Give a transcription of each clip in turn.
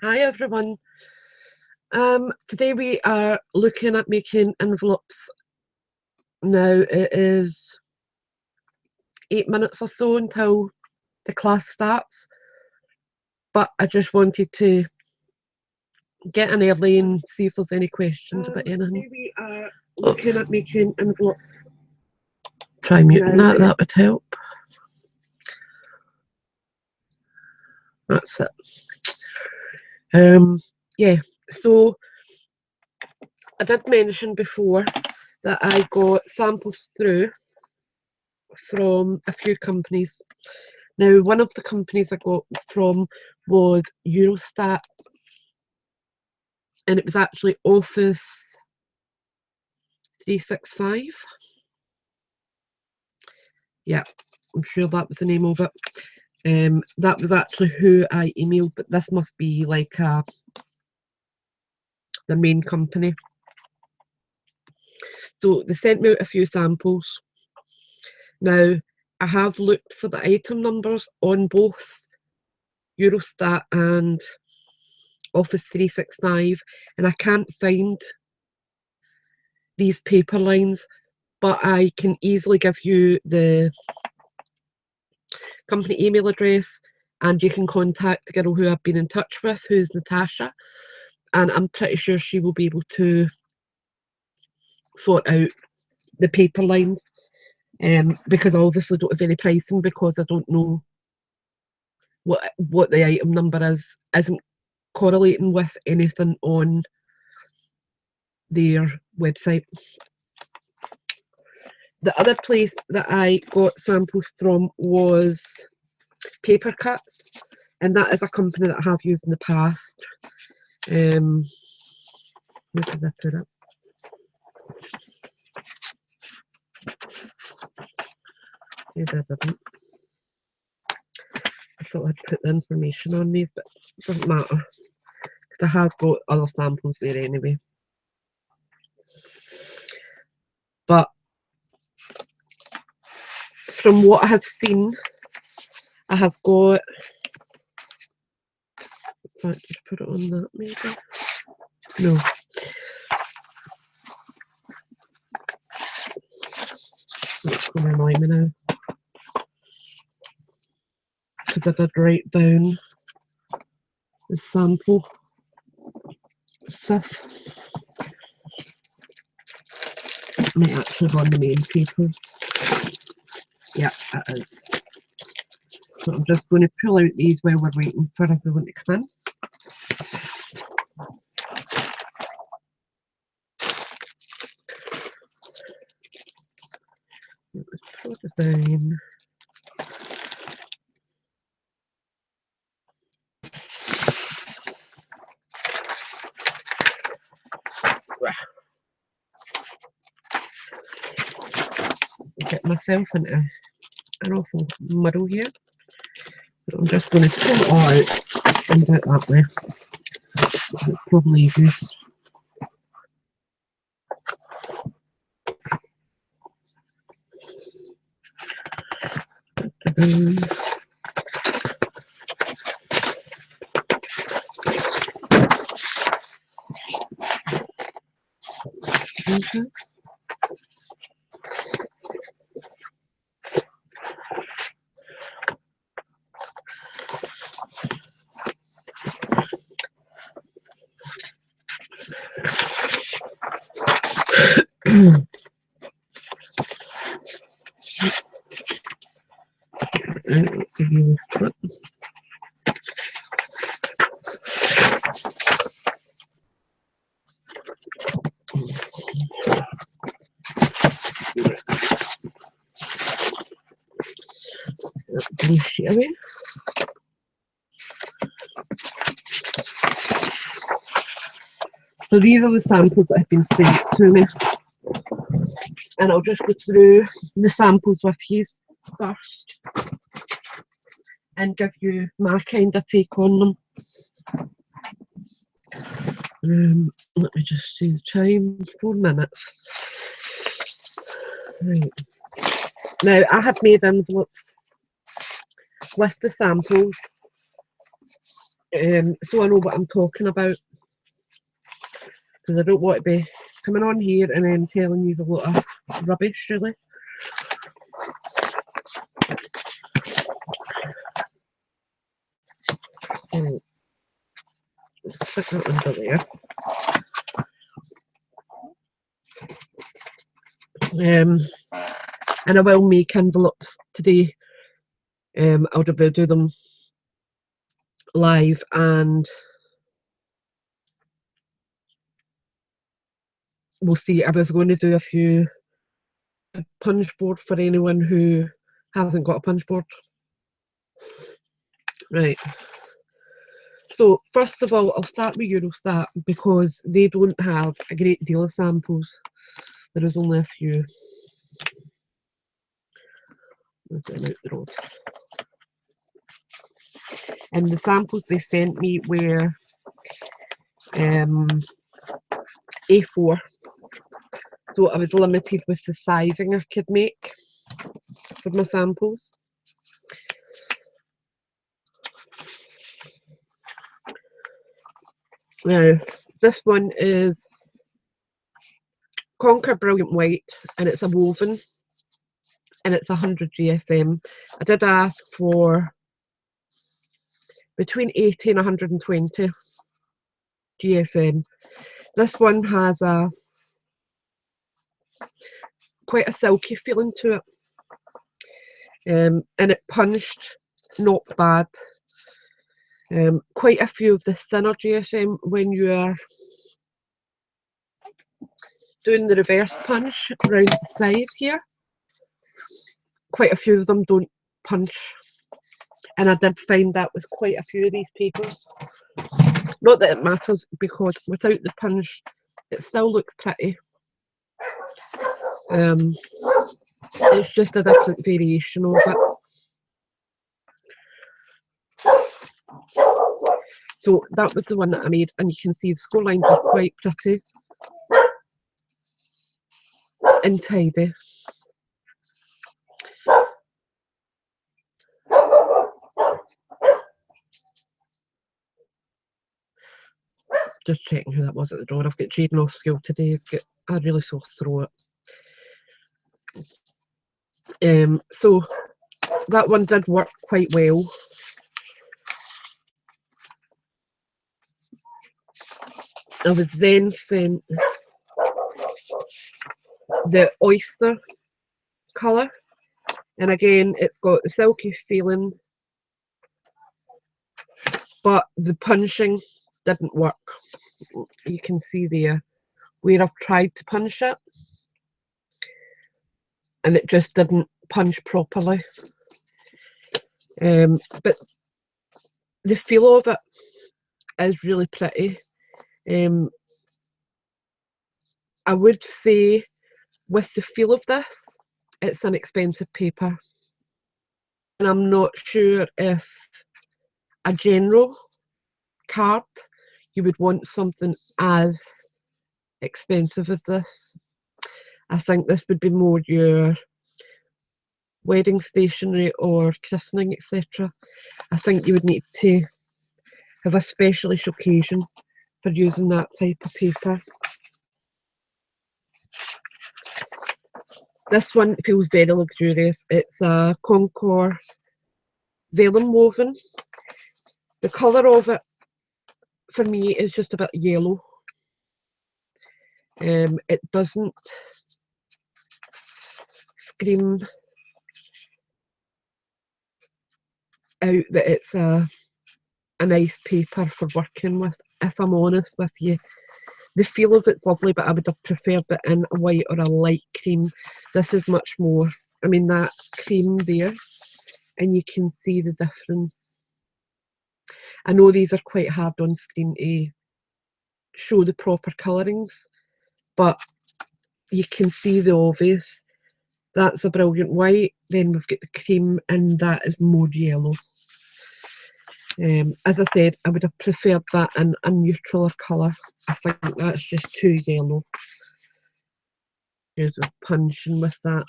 Hi everyone. Today we are looking at making envelopes. Now it is 8 minutes or so until the class starts, but I just wanted to get in early and see if there's any questions about anything. Today we are looking at making envelopes. Try muting that would help. That's it. Yeah, so I did mention before that I got samples through from a few companies. Now, one of the companies I got from was Eurostat, and it was actually Office 365. Yeah, I'm sure that was the name of it. That was actually who I emailed, but this must be like the main company. So they sent me out a few samples. Now, I have looked for the item numbers on both Eurostat and Office 365, and I can't find these paper lines, but I can easily give you the company email address and you can contact the girl who I've been in touch with, who's Natasha, and I'm pretty sure she will be able to sort out the paper lines, because I obviously don't have any pricing because I don't know what the item number isn't correlating with anything on their website. The other place that I got samples from was PaperCutz, and that is a company that I have used in the past. Where did I put it? Maybe I didn't. I thought I'd put the information on these, but it doesn't matter because I have got other samples there anyway. But from what I have seen, I have got. In fact, just put it on that maybe. No. That's going to annoy me now. Because I did write down the sample stuff. It might actually be on the main papers. Yeah, it is. So I'm just going to pull out these while we're waiting for everyone to come in. Prodesign. Get myself into an awful muddle here. But I'm just going to pull it all out and do it that way. It's probably easiest. Let's see you. Blue sheet away. So these are the samples that have been sent to me, and I'll just go through the samples with you first and give you my kind of take on them. Let me just see the time, 4 minutes. Right. Now I have made envelopes with the samples so I know what I'm talking about, because I don't want to be coming on here and then telling you a lot of rubbish, really. Stick that under there. And I will make envelopes today. I'll do them live, and we'll see. I was going to do a few Punchboard for anyone who hasn't got a Punchboard. Right. So first of all, I'll start with Eurostat because they don't have a great deal of samples. There is only a few. Move them out the road. And the samples they sent me were A4. So I was limited with the sizing I could make for my samples. Now, this one is Conqueror Brilliant White, and it's a woven, and it's 100 GSM. I did ask for between 80 and 120 GSM. This one has quite a silky feeling to it, and it punched not bad. Quite a few of the thinner GSM, when you are doing the reverse punch around the side here, quite a few of them don't punch, and I did find that with quite a few of these papers. Not that it matters, because without the punch it still looks pretty. It's just a different variation of it. So that was the one that I made, and you can see the score lines are quite pretty and tidy. Just checking who that was at the door. I've got Jaden off school today. He's got a really sore throat. So that one did work quite well. I was then sent the oyster colour, and again it's got the silky feeling, but the punching didn't work. You can see there where I've tried to punch it and it just didn't punch properly. But the feel of it is really pretty. I would say with the feel of this, it's an expensive paper, and I'm not sure if a general card you would want something as expensive as this. I think this would be more your wedding stationery or christening, etc. I think you would need to have a specialist occasion for using that type of paper. This one feels very luxurious. It's a Conqueror Vellum Woven. The colour of it for me is just a bit yellow. It doesn't scream out that it's a nice paper for working with, if I'm honest with you. The feel of it's lovely, but I would have preferred it in a white or a light cream. This is much more, I mean, that's cream there, and you can see the difference. I know these are quite hard on screen to show the proper colourings, but you can see the obvious. That's a brilliant white, then we've got the cream, and that is more yellow. As I said, I would have preferred that in a neutraler colour. I think that's just too yellow. Here's a punching with that,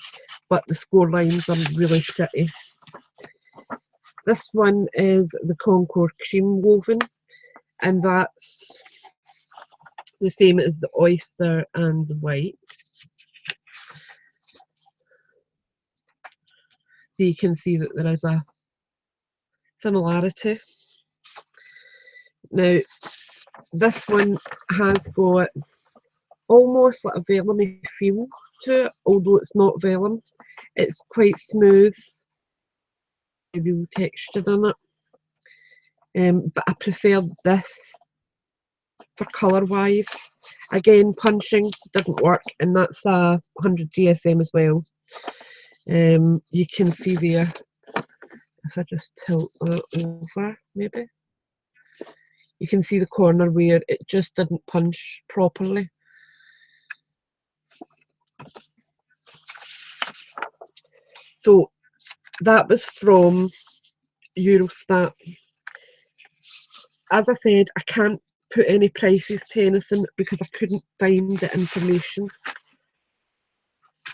but the score lines are really pretty. This one is the Conqueror cream woven, and that's the same as the oyster and the white. So you can see that there is a similarity. Now, this one has got almost like a vellumy feel to it, although it's not vellum. It's quite smooth, real texture in it. But I prefer this for colour wise. Again, punching didn't work, and that's a 100 GSM as well. You can see there, if I just tilt that over, maybe. You can see the corner where it just didn't punch properly. So that was from Eurostat. As I said, I can't put any prices to anything because I couldn't find the information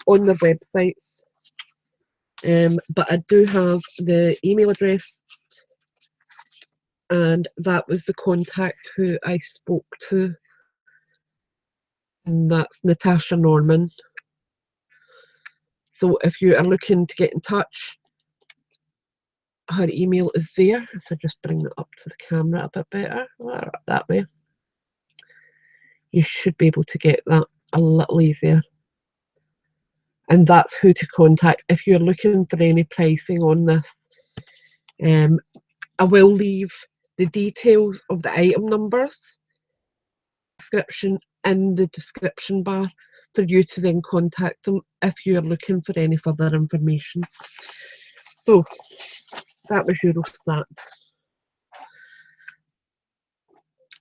on the websites. But I do have the email address, and that was the contact who I spoke to, and that's Natasha Norman. So if you are looking to get in touch, her email is there. If I just bring it up to the camera a bit better, that way, you should be able to get that a little easier. And that's who to contact if you're looking for any pricing on this. I will leave the details of the item numbers description in the description bar for you to then contact them if you're looking for any further information. So that was Eurostat.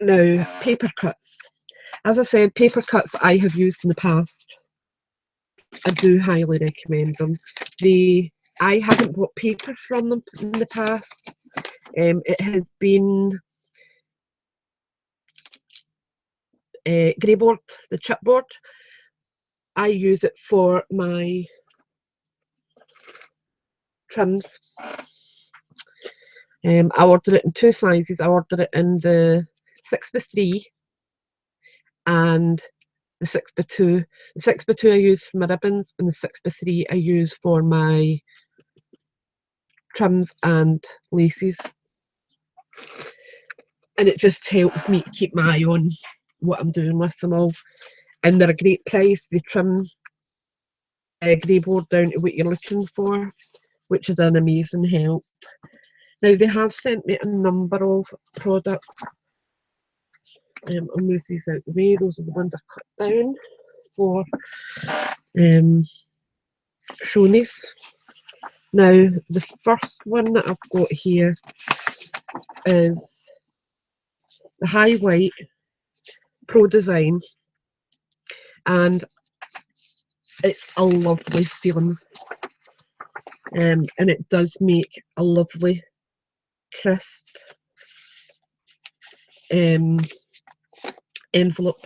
Now, PaperCutz. As I said, PaperCutz I have used in the past. I do highly recommend them. I haven't bought paper from them in the past. It has been Greyboard, the chipboard. I use it for my trims. I ordered it in two sizes. I ordered it in the 6x3 and the 6x2. The 6x2 I use for my ribbons, and the 6x3 I use for my trims and laces. And it just helps me keep my eye on what I'm doing with them all. And they're a great price. They trim Greyboard down to what you're looking for, which is an amazing help. Now, they have sent me a number of products. I'll move these out the way. Those are the ones I cut down for Shoney's. Now, the first one that I've got here is the High White Prodesign, and it's a lovely feeling, and it does make a lovely crisp envelope.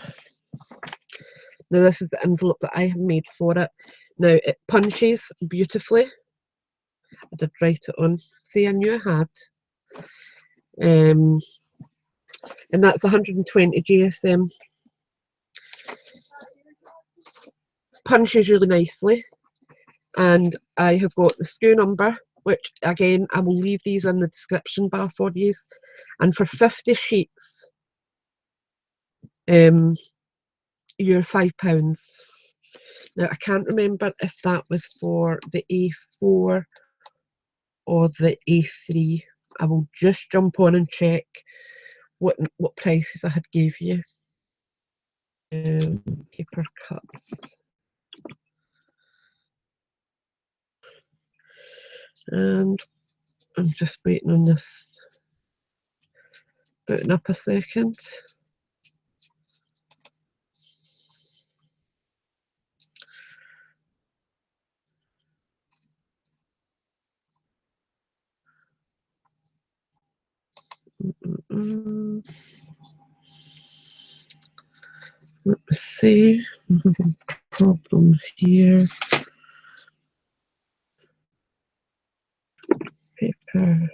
Now, this is the envelope that I have made for it. Now, it punches beautifully. I did write it on. See, I knew I had. And that's 120 GSM. Punches really nicely. And I have got the SKU number, which again, I will leave these in the description bar for you. And for 50 sheets, you're £5. Now, I can't remember if that was for the A4 or the A3. I will just jump on and check what prices I had gave you. PaperCutz. And I'm just waiting on this booting up a second. Let's see. I'm having problems here. Paper.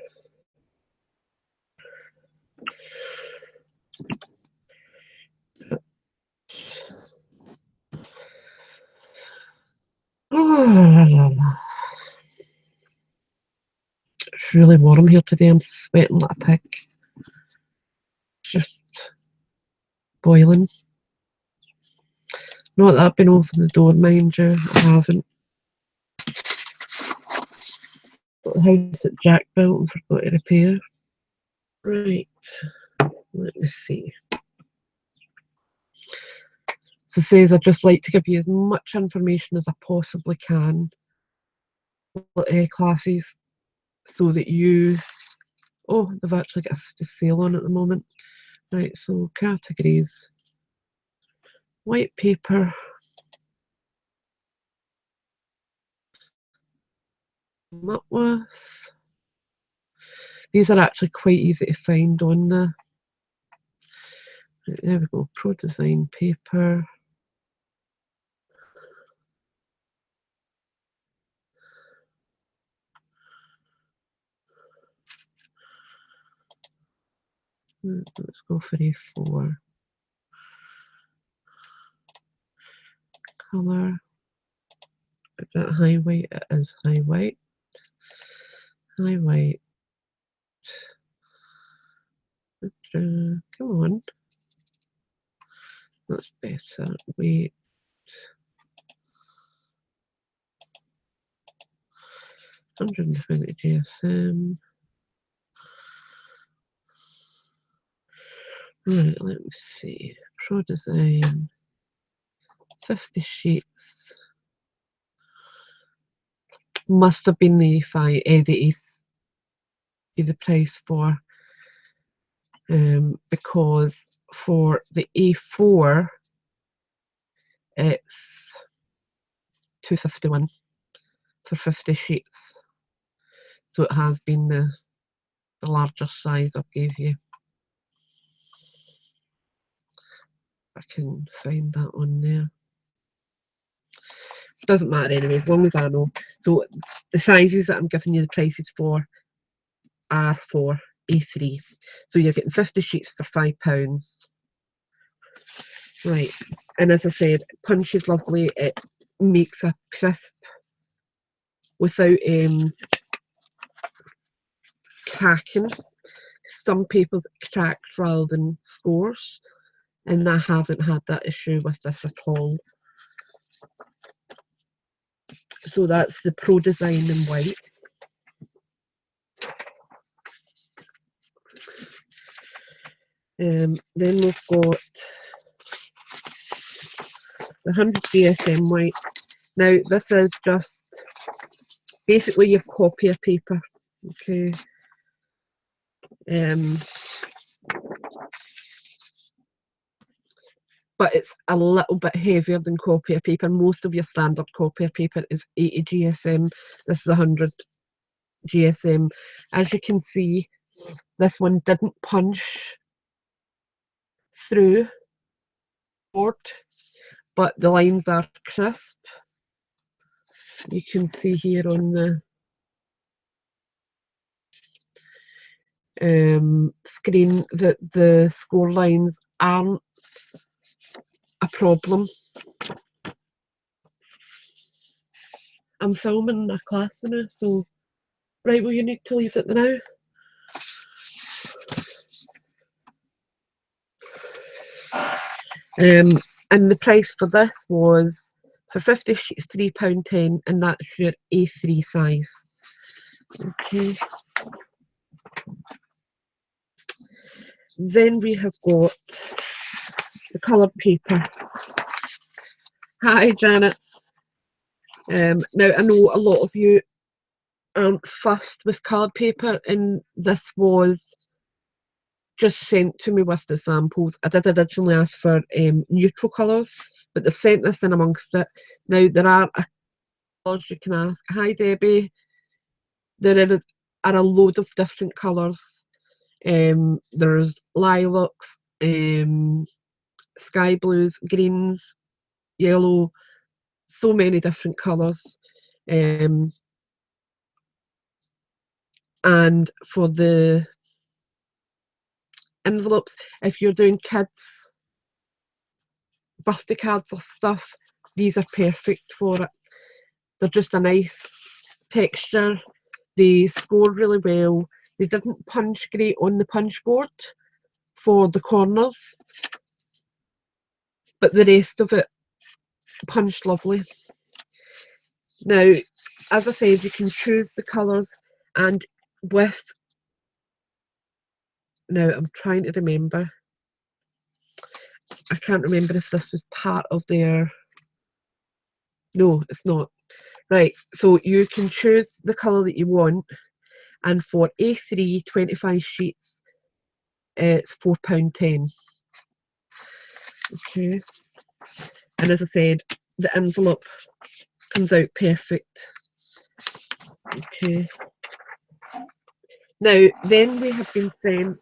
really warm here today. I'm sweating like a pig. Just boiling. Not that I've been over the door, mind you. I haven't. Got the house that Jack built and forgot to repair. Right. Let me see. So it says I'd just like to give you as much information as I possibly can. Classes so that you, oh, they've actually got a sale on at the moment. Right, so categories, white paper, Mutworth. These are actually quite easy to find on the, right, there we go, Prodesign paper. Let's go for A4. Colour. Is that high white? It is high white. High white. Come on. That's better. Wait. 120 GSM. Right, let me see. Prodesign. 50 sheets. Must have been the the price for, because for the A4 it's £2.51 for 50 sheets. So it has been the larger size I've gave you. I can find that on there. Doesn't matter anyway, as long as I know. So the sizes that I'm giving you the prices for are for A3. So you're getting 50 sheets for £5. Right, and as I said, punch is lovely. It makes a crisp without cracking. Some papers crack rather than scores, and I haven't had that issue with this at all. So that's the Prodesign in white. Then we've got the 100 GSM white. Now this is just basically your copier paper, okay. But it's a little bit heavier than copier paper. Most of your standard copier paper is 80 GSM. This is 100 GSM. As you can see, this one didn't punch through board, but the lines are crisp. You can see here on the screen that the score lines aren't a problem. I'm filming a class now, so right, well, you need to leave it now. And the price for this was, for 50 sheets, £3.10, and that's your A3 size. Okay. Then we have got the coloured paper. Hi, Janet. Now, I know a lot of you aren't fussed with coloured paper, and this was just sent to me with the samples. I did originally ask for neutral colours, but they've sent this in amongst it. Now, there are colours you can ask. Hi, Debbie. There are a load of different colours. There's lilacs, sky blues, greens, yellow, so many different colours. And for the envelopes, if you're doing kids' birthday cards or stuff, these are perfect for it. They're just a nice texture. They score really well. They didn't punch great on the punch board for the corners, but the rest of it punched lovely. Now, as I said, you can choose the colours, and with, now I'm trying to remember, I can't remember if this was part of their, no, it's not. Right, so you can choose the colour that you want, and for A3 25 sheets, it's £4.10. Okay, and as I said, the envelope comes out perfect. Okay, now then we have been sent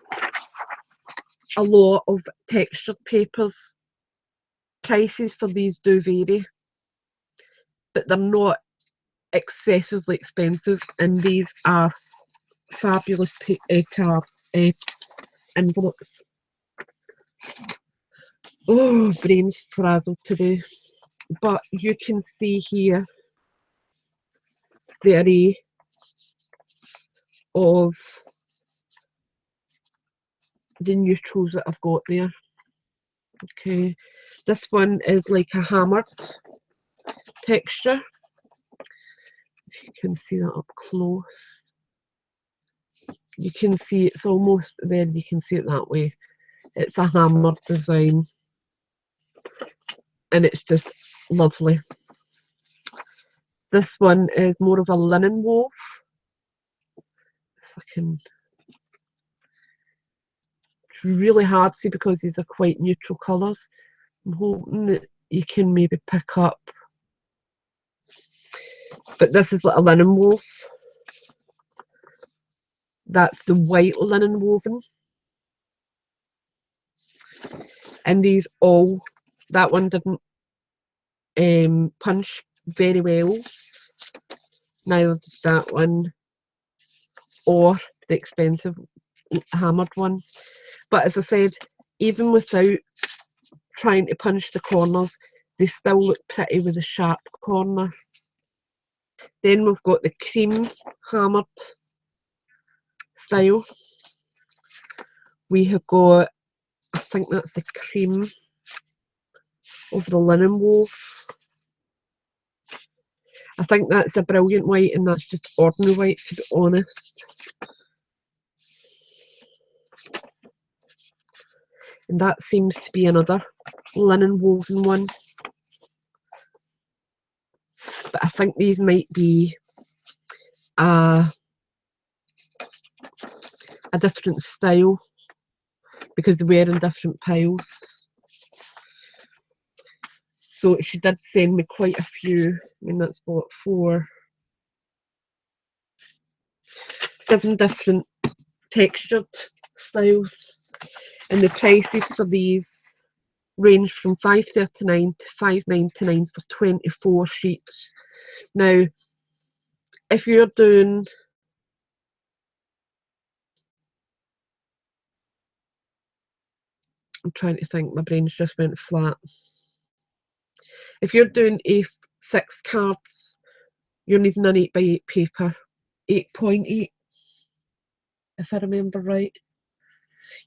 a lot of textured papers. Prices for these do vary, but they're not excessively expensive, and these are fabulous cards, envelopes. Oh, brains frazzled today. But you can see here the array of the neutrals that I've got there. Okay, this one is like a hammered texture. If you can see that up close, you can see it's almost there, you can see it that way. It's a hammered design, and it's just lovely. This one is more of a linen wove. If I can, it's really hard to see because these are quite neutral colours. I'm hoping that you can maybe pick up, but this is like a linen wove. That's the white linen woven, and these all, that one didn't punch very well, neither did that one or the expensive hammered one. But as I said, even without trying to punch the corners, they still look pretty with a sharp corner. Then we've got the cream hammered style. We have got, I think that's the cream of the linen wove. I think that's a brilliant white, and that's just ordinary white, to be honest. And that seems to be another linen woven one. But I think these might be a different style because they were in different piles. So she did send me quite a few. I mean, that's what, 7 different textured styles. And the prices for these range from £5.39 to £5.99 for 24 sheets. Now, if you're doing, I'm trying to think, my brain's just went flat. If you're doing A6 cards, you're needing an 8x8 paper, 8.8, if I remember right.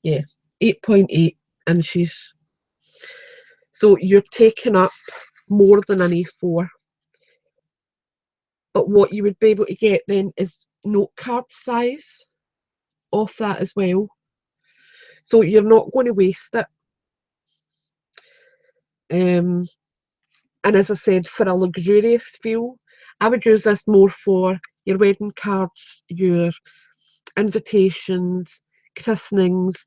Yeah, 8.8 inches. So you're taking up more than an A4. But what you would be able to get then is note card size off that as well. So you're not going to waste it. And as I said, for a luxurious feel, I would use this more for your wedding cards, your invitations, christenings,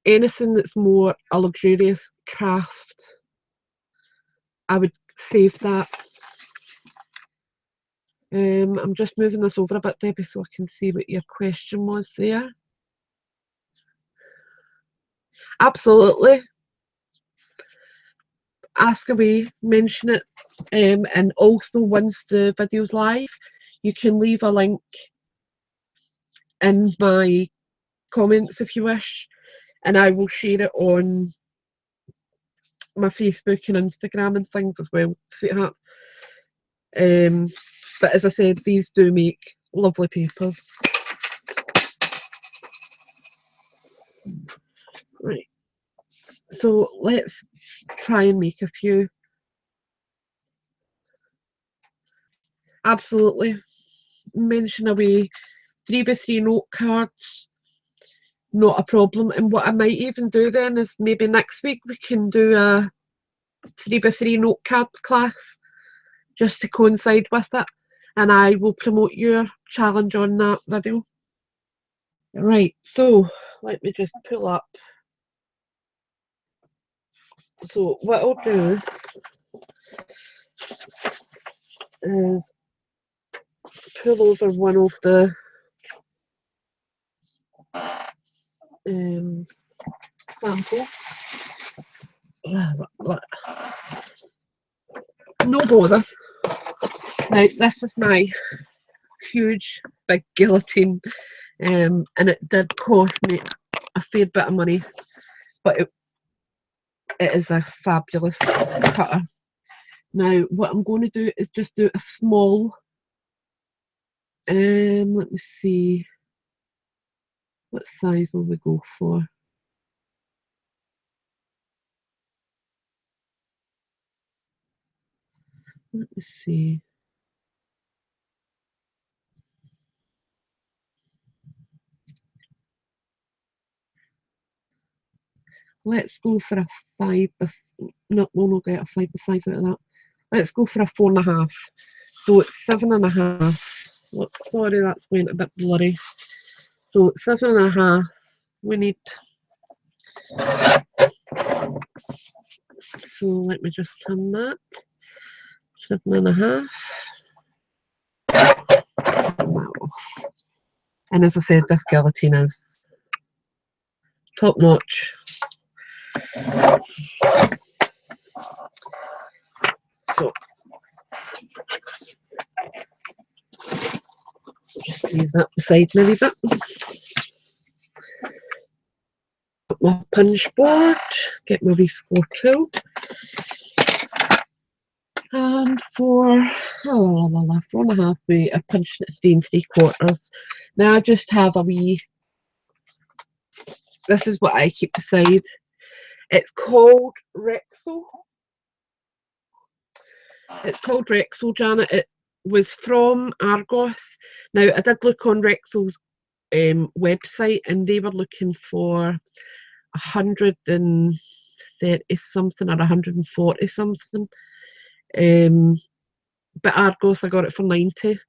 anything that's more a luxurious craft. I would save that. I'm just moving this over a bit, Debbie, so I can see what your question was there. Absolutely. Ask away, mention it, and also once the video's live, you can leave a link in my comments if you wish, and I will share it on my Facebook and Instagram and things as well, sweetheart. But as I said, these do make lovely papers. Right, so let's try and make a few. Absolutely, mention away 3x3 note cards, not a problem. And what I might even do then is maybe next week we can do a 3x3 note card class just to coincide with it, and I will promote your challenge on that video. Right, so let me just pull up. So what I'll do is pull over one of the samples. No bother. Now this is my huge big guillotine, and it did cost me a fair bit of money, but it is a fabulous cutter. Now what I'm going to do is just do a small, let me see, what size will we go for? Let me see. Let's go for a 5. No, we'll not get a 5 size out of that. Let's go for a 4.5. So it's 7.5. Look, sorry, that's went a bit blurry. So 7.5. We need. So let me just turn that. 7.5. Wow. And as I said, this guillotine is top notch. So just use that beside me a wee bit. Got my punch board, get my rescore tool. And for 4.5 weight, I punched it 3 3/4. Now I just have a wee. This is what I keep beside. It's called Rexel. It's called Rexel, Janet. It was from Argos. Now I did look on Rexel's website, and they were looking for 130 something or 140 something. But Argos, I got it for 90.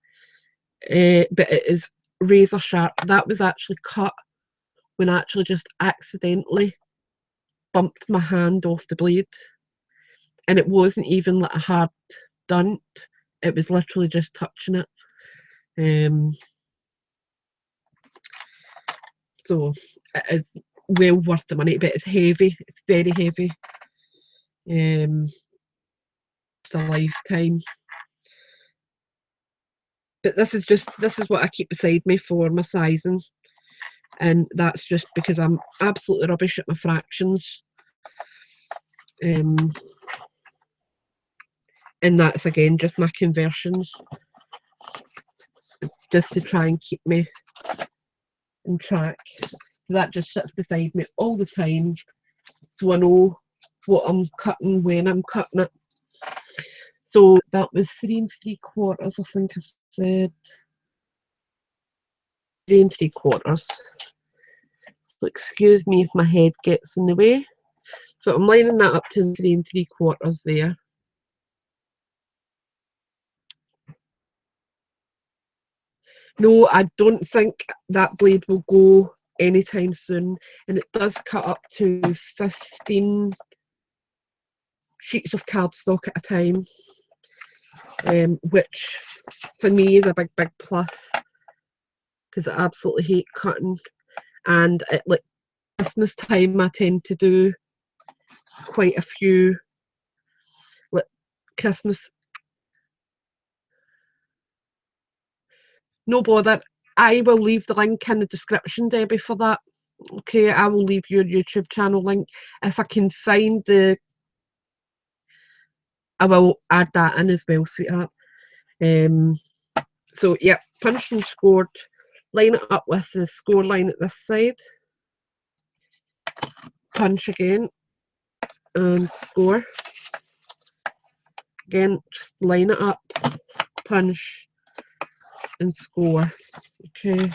But it is razor sharp. That was actually cut when I actually just accidentally bumped my hand off the blade, and it wasn't even like a hard dent. It was literally just touching it. So it is well worth the money, but it's heavy. It's very heavy. It's a lifetime. But this is what I keep beside me for my sizing, and that's just because I'm absolutely rubbish at my fractions. And that's again just my conversions, just to try and keep me in track. So that just sits beside me all the time, so I know what I'm cutting when I'm cutting it. So that was 3 3/4, I think I said. 3 3/4. So excuse me if my head gets in the way. So I'm lining that up to 3 3/4 there. No, I don't think that blade will go anytime soon, and it does cut up to 15 sheets of cardstock at a time, which for me is a big plus, because I absolutely hate cutting. And at like Christmas time, I tend to do quite a few like Christmas. No bother. I will leave the link in the description, Debbie, for that. Okay, I will leave your YouTube channel link. If I can find I will add that in as well, sweetheart. So yeah, punched and scored. Line it up with the score line at this side. Punch again and score. Again, just line it up, punch and score. Okay.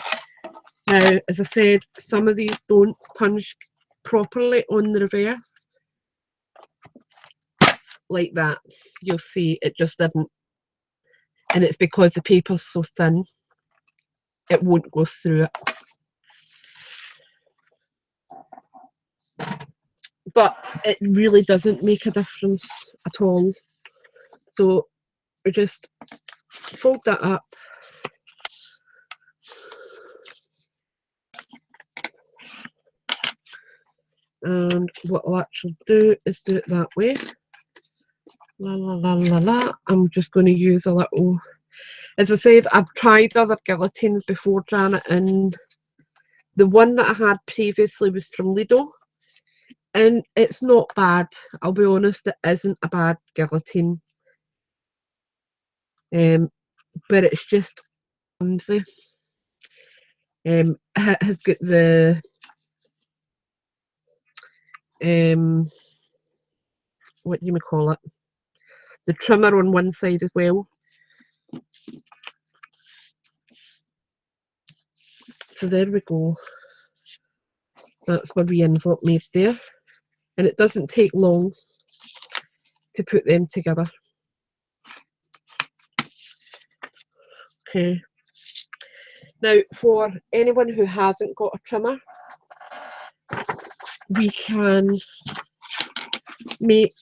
Now, as I said, some of these don't punch properly on the reverse. Like that. You'll see it just didn't. And it's because the paper's so thin, it won't go through it. But it really doesn't make a difference at all. So we just fold that up. And what I'll actually do is do it that way. La la la la la. I'm just going to use a little, as I said, I've tried other guillotines before, Janet, and the one that I had previously was from Lido, and it's not bad. I'll be honest, it isn't a bad guillotine, but it's just clumsy. It has got the what do you call it? The trimmer on one side as well. So there we go. That's my re-envelope made there. And it doesn't take long to put them together. Okay. Now, for anyone who hasn't got a trimmer, we can make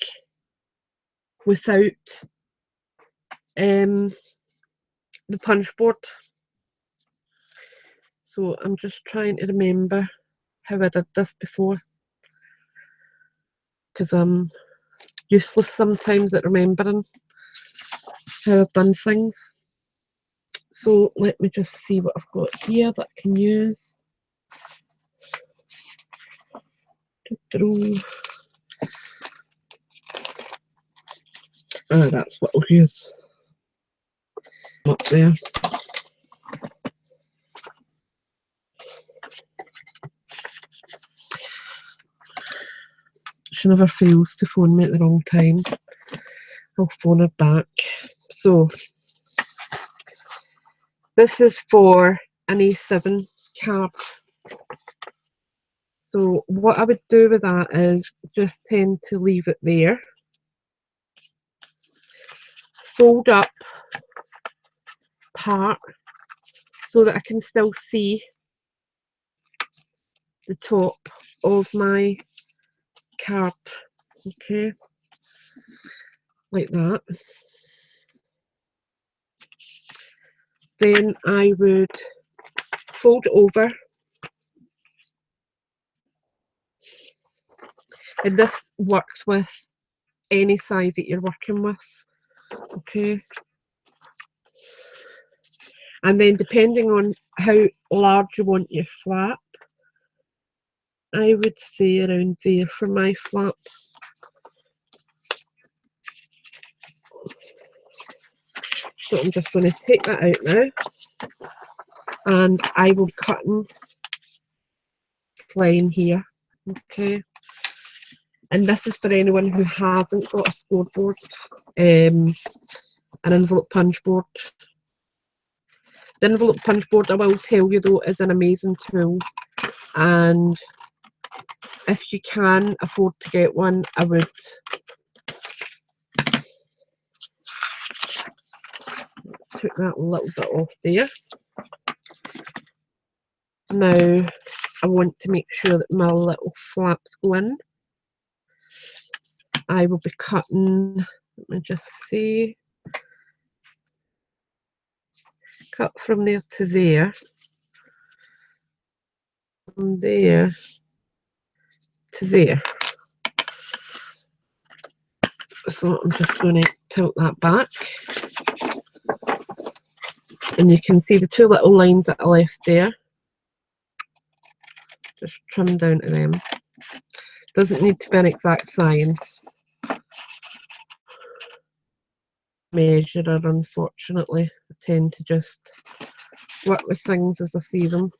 without the punchboard. So I'm just trying to remember how I did this before, because I'm useless sometimes at remembering how I've done things. So let me just see what I've got here that I can use. Oh, that's what I'll use. Up there. She never fails to phone me at the wrong time. I'll phone her back. So this is for an A7 card. So what I would do with that is just tend to leave it there. Fold up part so that I can still see the top of my card. Okay, like that. Then I would fold it over, and this works with any size that you're working with. Okay, and then depending on how large you want your flap, I would say around there for my flap. So I'm just going to take that out now, and I will be cutting line here. Okay, and this is for anyone who hasn't got a scoreboard, an envelope punch board. The envelope punch board, I will tell you though, is an amazing tool, and if you can afford to get one, I would. Took that a little bit off there. Now I want to make sure that my little flaps go in. I will be cutting, let me just see, cut from there to there, from there to there. So I'm just going to tilt that back, and you can see the two little lines that I left there. Just trim down to them. Doesn't need to be an exact science. measurer, unfortunately. I tend to just work with things as I see them.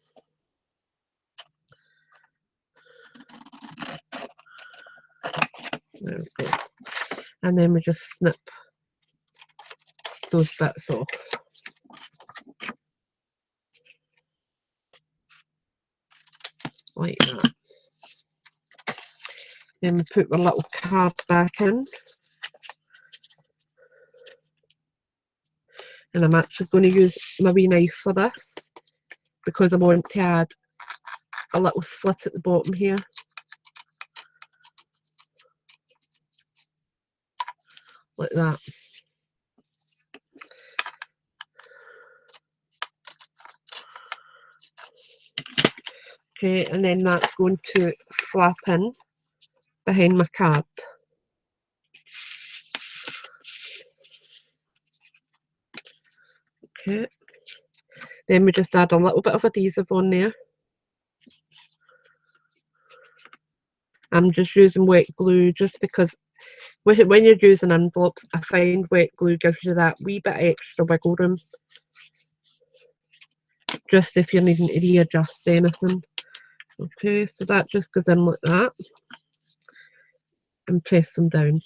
There we go. And then we just snip those bits off. Like that. Then we put the little card back in. And I'm actually going to use my wee knife for this because I want to add a little slit at the bottom here. Like that. Okay, and then that's going to flap in behind my card. Okay, then we just add a little bit of adhesive on there. I'm just using wet glue just because when you're using envelopes, I find wet glue gives you that wee bit extra wiggle room. Just if you're needing to readjust anything. Okay, so that just goes in like that. And press them down.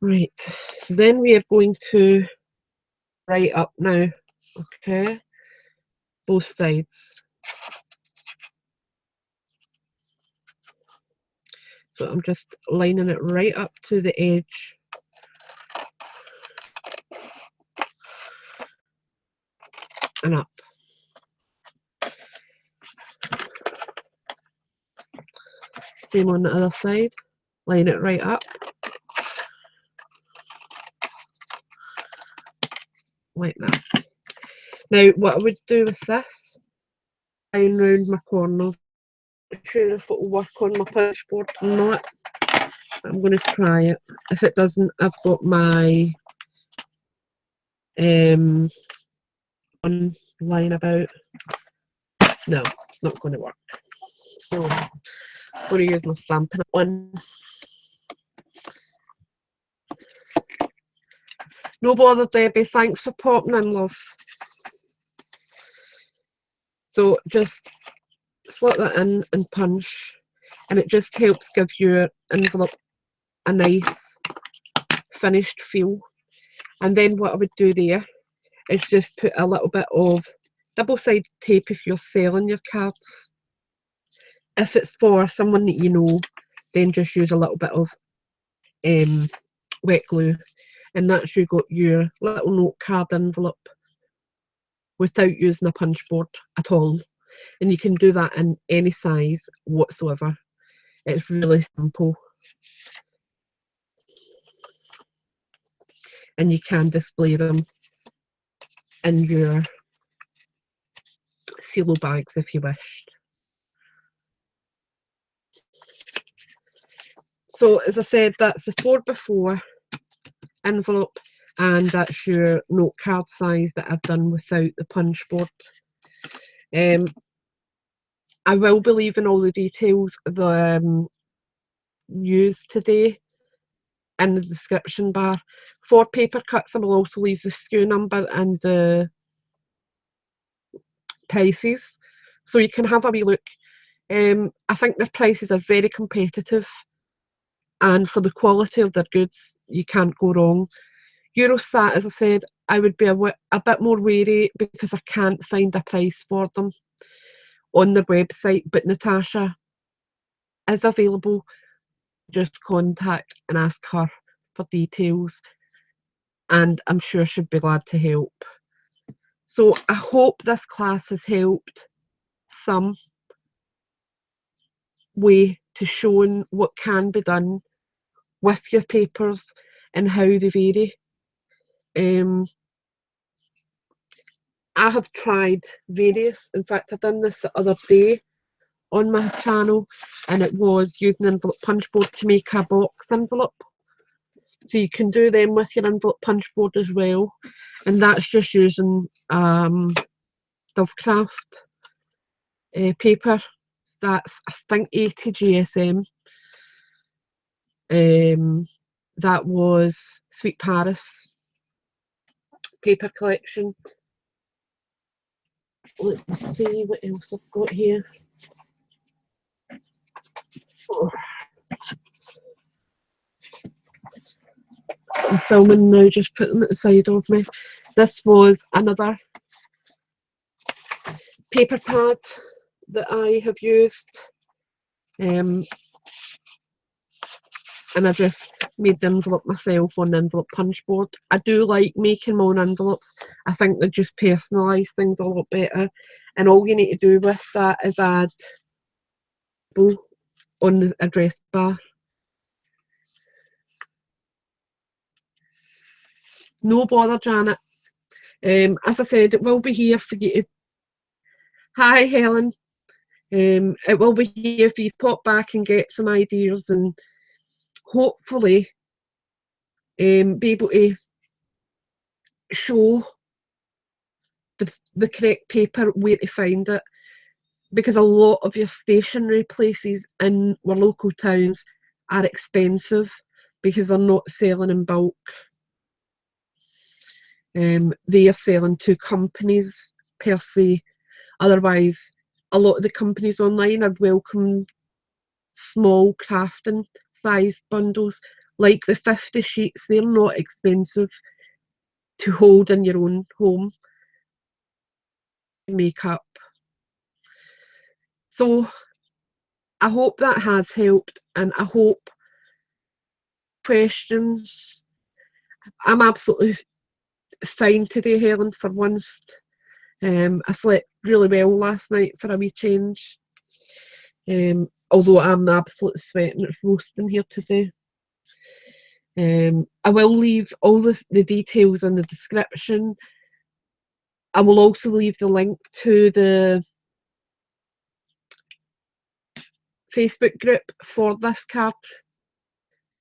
Right, so then we are going to write up now, okay, both sides. So I'm just lining it right up to the edge. And up. Same on the other side, line it right up. Like that. Now what I would do with this, line round my corners. I'm not sure if it will work on my punchboard or not. I'm going to try it. If it doesn't, I've got my one line about. No, it's not going to work. So I'm going to use my Stampin' Up! One. No bother, Debbie. Thanks for popping in, love. So just slot that in and punch, and it just helps give your envelope a nice finished feel. And then what I would do there is just put a little bit of double-sided tape if you're selling your cards. If it's for someone that you know, then just use a little bit of wet glue, and that's you got your little note card envelope without using a punch board at all. And you can do that in any size whatsoever. It's really simple. And you can display them in your silo bags if you wished. So as I said, that's a 4x4 envelope, and that's your note card size that I've done without the punch board. I will be leaving all the details used today in the description bar. For PaperCutz, I will also leave the SKU number and the prices, so you can have a wee look. I think their prices are very competitive, and for the quality of their goods, you can't go wrong. Eurostat, as I said, I would be a bit more wary because I can't find a price for them on their website, but Natasha is available. Just contact and ask her for details, and I'm sure she'd be glad to help. So I hope this class has helped some way to showing what can be done with your papers and how they vary. I have tried various, in fact I've done this the other day on my channel, and it was using envelope punch board to make a box envelope. So you can do them with your envelope punch board as well, and that's just using Dovecraft. paper. That's, I think, 80 GSM. That was Sweet Paris paper collection. Let's see what else I've got here. Oh. I'm filming now, just put them at the side of me. This was another paper pad that I have used, and I just made the envelope myself on the envelope Punchboard. I do like making my own envelopes. I think they just personalise things a lot better, and all you need to do with that is add on the address bar. No bother, Janet. As I said, it will be here for you to... Hi, Helen. It will be here for you to pop back and get some ideas, and hopefully be able to show the correct paper, where to find it, because a lot of your stationery places in our local towns are expensive because they're not selling in bulk. They are selling to companies per se. Otherwise, a lot of the companies online are welcome small crafting sized bundles, like the 50 sheets. They're not expensive to hold in your own home. Makeup. So I hope that has helped, and I hope questions. I'm absolutely fine today, Helen, for once. I slept really well last night for a wee change. Although I'm absolutely sweating, it's roasting here today. I will leave all the details in the description. I will also leave the link to the Facebook group for this card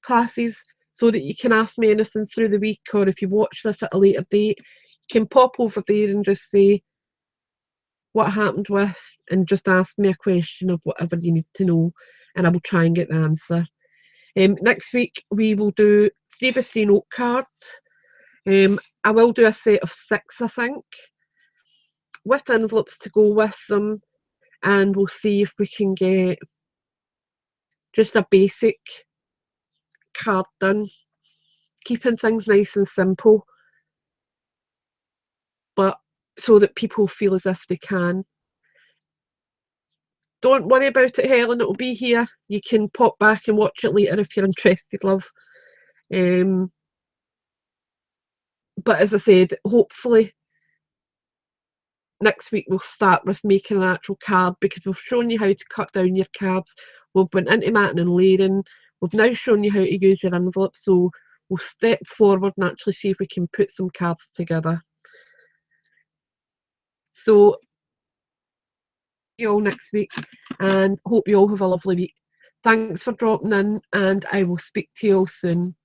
classes, so that you can ask me anything through the week, or if you watch this at a later date, you can pop over there and just say what happened with, and just ask me a question of whatever you need to know, and I will try and get the answer. Next week we will do 3x3 note cards. I will do a set of 6, I think, with envelopes to go with them, and we'll see if we can get just a basic card done, keeping things nice and simple, but so that people feel as if they can. Don't worry about it, Helen, it'll be here. You can pop back and watch it later if you're interested, love. But as I said, hopefully next week we'll start with making an actual card, because we've shown you how to cut down your cards, we've went into matting and layering, we've now shown you how to use your envelope, so we'll step forward and actually see if we can put some cards together. So see you all next week, and hope you all have a lovely week. Thanks for dropping in, and I will speak to you all soon.